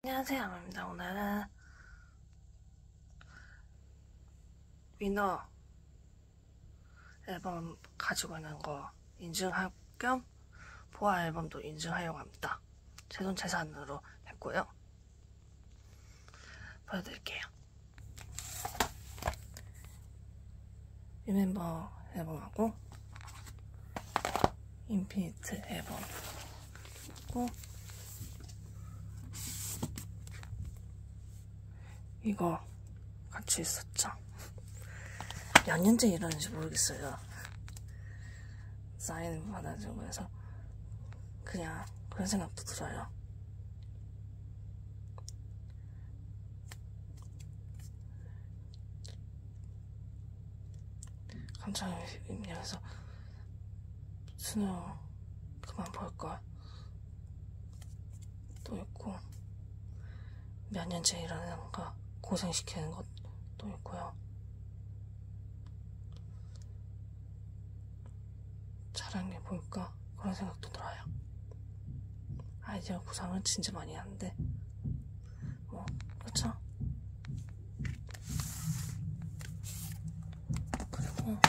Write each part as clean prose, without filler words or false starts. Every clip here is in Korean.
안녕하세요, 아마입니다. 오늘은 위너 앨범 가지고 있는 거 인증할 겸 보아 앨범도 인증하려고 합니다. 제 돈 재산으로 했고요. 보여드릴게요. 리멤버 앨범하고 인피니트 앨범 그리고 이거 같이 있었죠. 몇 년째 이러는지 모르겠어요. 사인 받아주고 해서 그냥 그런 생각도 들어요. 감정이 입력해서 수능 그만 볼걸 또 있고, 몇 년째 일하는 거 고생시키는 것도 있고요. 잘한 게 뭘까 그런 생각도 들어요. 아이디어 구상은 진짜 많이 하는데 뭐 그렇죠? 그리고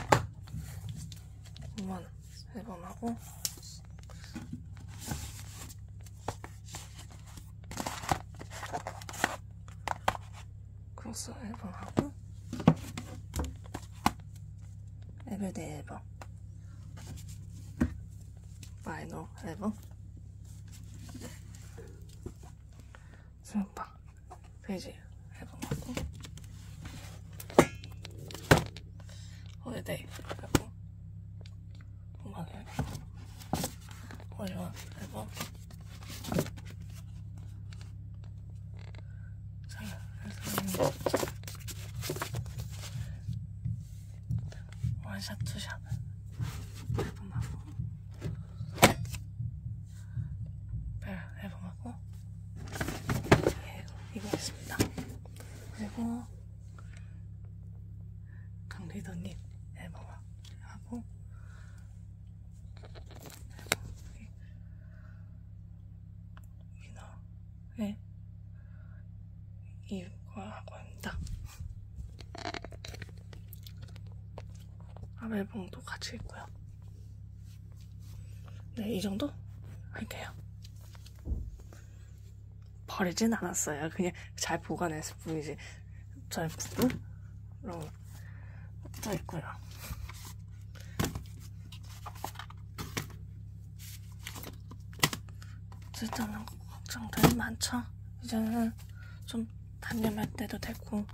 음원 앨범하고 크로스 앨범하고 에브리데이 앨범, 마이너 앨범, 수영방 페이지 앨범하고 홀리데이 앨범, 음악 앨범, 홀리원 앨범, 원샷 투샷 앨범하고 벨 앨범하고 이거 있습니다. 그리고 강리더님 앨범하고 위너의 이거하고 합니다. 앨범도 같이 있고요. 네, 이 정도 할게요. 버리진 않았어요. 그냥 잘 보관했을 뿐이지. 저의 부분으로 또 있고요. 어쨌든 걱정들이 많죠. 이제는 좀 단념할 때도 됐고,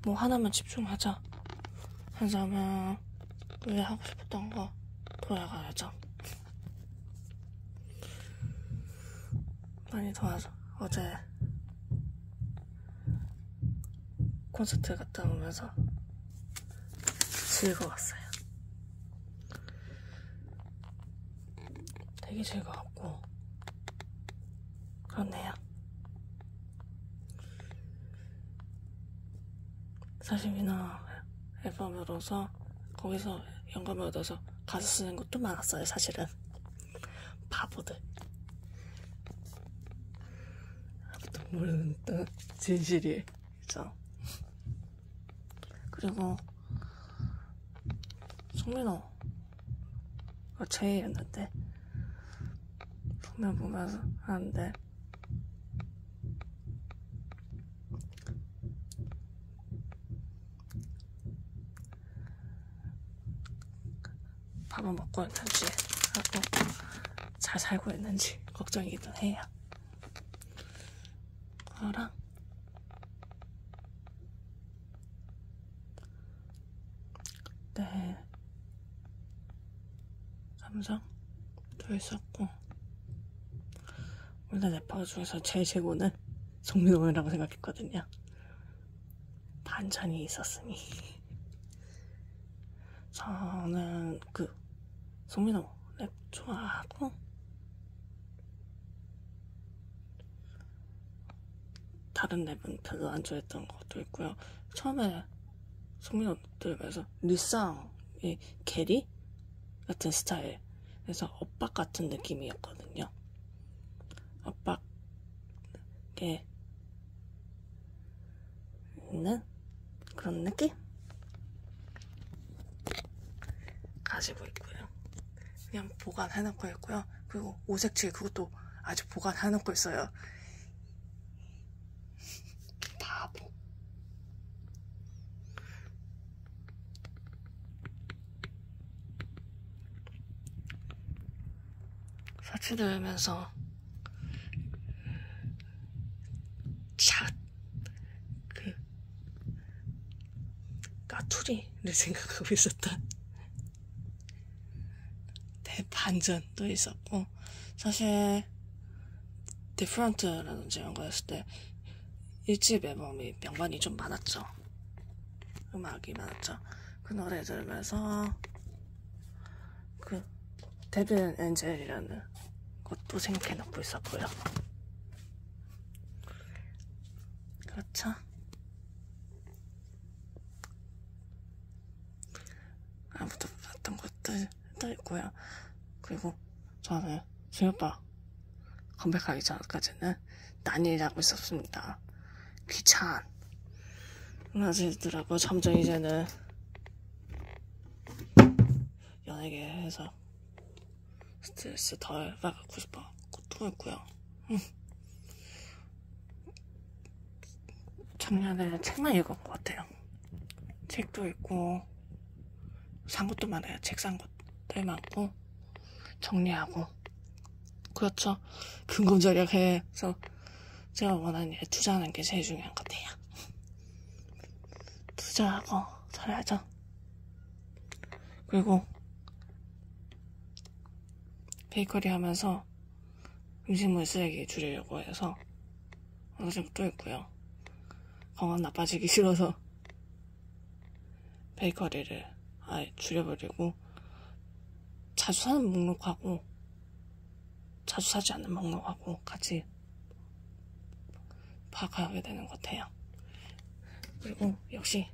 뭐 하나만 집중하자. 하자면 왜 하고 싶었던 거 돌아가야죠. 많이 도와줘. 어제 콘서트 갔다 오면서 즐거웠어요. 되게 즐거웠고 그렇네요. 사실 위너 앨범으로서 거기서 영감을 얻어서 가사 쓰는 것도 많았어요. 사실은 바보들. 아무도 모르는 또 진실이죠. 그리고 송민호가 제이였는데 보면 보면서 하는데 밥은 먹고 있는지 하고 잘 살고 있는지 걱정이기도 해요. 그거랑 그때 감정도 있었고, 원래 래퍼 중에서 제일 최고는 송민호라고 생각했거든요. 반전이 있었으니 저는 그 송민호 랩 좋아하고, 다른 랩은 별로 안 좋아했던 것도 있고요. 처음에 송민호 들으면서 리쌍의 게리 같은 스타일, 그래서 엇박 같은 느낌이었거든요. 엇박의 있는 그런 느낌? 가지고 있고요. 그냥 보관해놓고 있고요. 그리고 오색칠 그것도 아직 보관해놓고 있어요. 바보. 사치 들으면서 그 까투리를 생각하고 있었다. 대반전도 있었고, 사실 디프런트라든지 이런 거였을 때 1집 앨범이 명반이 좀 많았죠. 음악이 많았죠. 그 노래 들으면서 그 데빌 엔젤이라는 것도 생각해놓고 있었고요. 그렇죠. 아무도 봤던 것도 있고요. 그리고 저는 저희 오빠 컴백하기 전까지는 난리라고 있었습니다. 귀찮아지더라고. 점점 이제는 연예계에서 스트레스 덜 받고 싶어 또 있고요. 작년에 책만 읽은 것 같아요. 책도 있고 산 것도 많아요. 책 산 것도 많고 정리하고. 그렇죠. 근본절약해서 제가 원하는 일에 투자하는 게 제일 중요한 것 같아요. 투자하고 살아야죠. 그리고 베이커리 하면서 음식물 쓰레기 줄이려고 해서 또 있고요. 건강 나빠지기 싫어서 베이커리를 아예 줄여버리고 자주 사는 목록하고 자주 사지 않는 목록하고 같이 파악하게 되는 것 같아요. 그리고 역시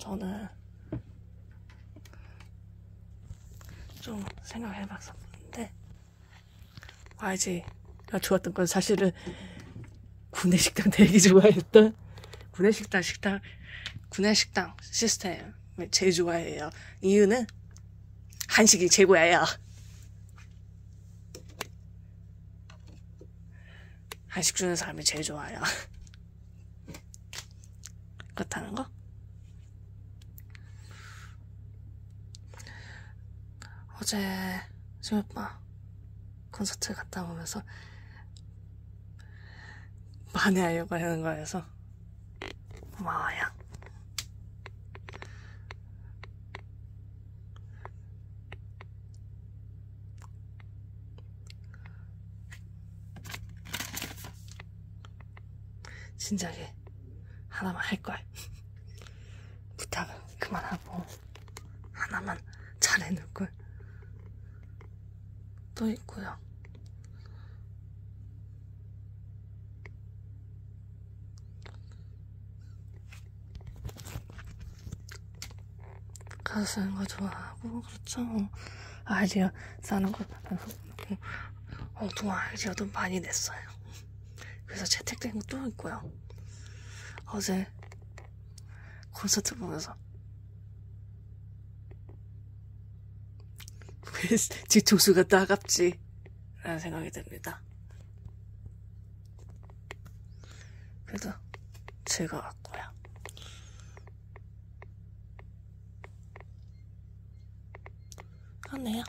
저는 좀 생각해봤었는데 YG가 좋았던 건 사실은 구내식당 되게 좋아했던 구내식당 시스템을 제일 좋아해요. 이유는 한식이 최고예요. 한식 주는 사람이 제일 좋아요. 그렇다는 거? 어제 저희 오빠 콘서트 갔다 오면서 만회하려고 하는 거여서 고마워요. 진작에 하나만 할걸. 부탁은 그만하고 하나만 잘해놓을걸. 또 있고요. 가서 쓰는 거 좋아하고, 그렇죠. 아이디어 싸는 거 엉뚱한 아이디어도 많이 냈어요. 그래서 채택된 것도 있고요. 어제 콘서트 보면서 왜 뒤통수가 따갑지? 라는 생각이 듭니다. 그래도 즐거웠고요. 그렇네요.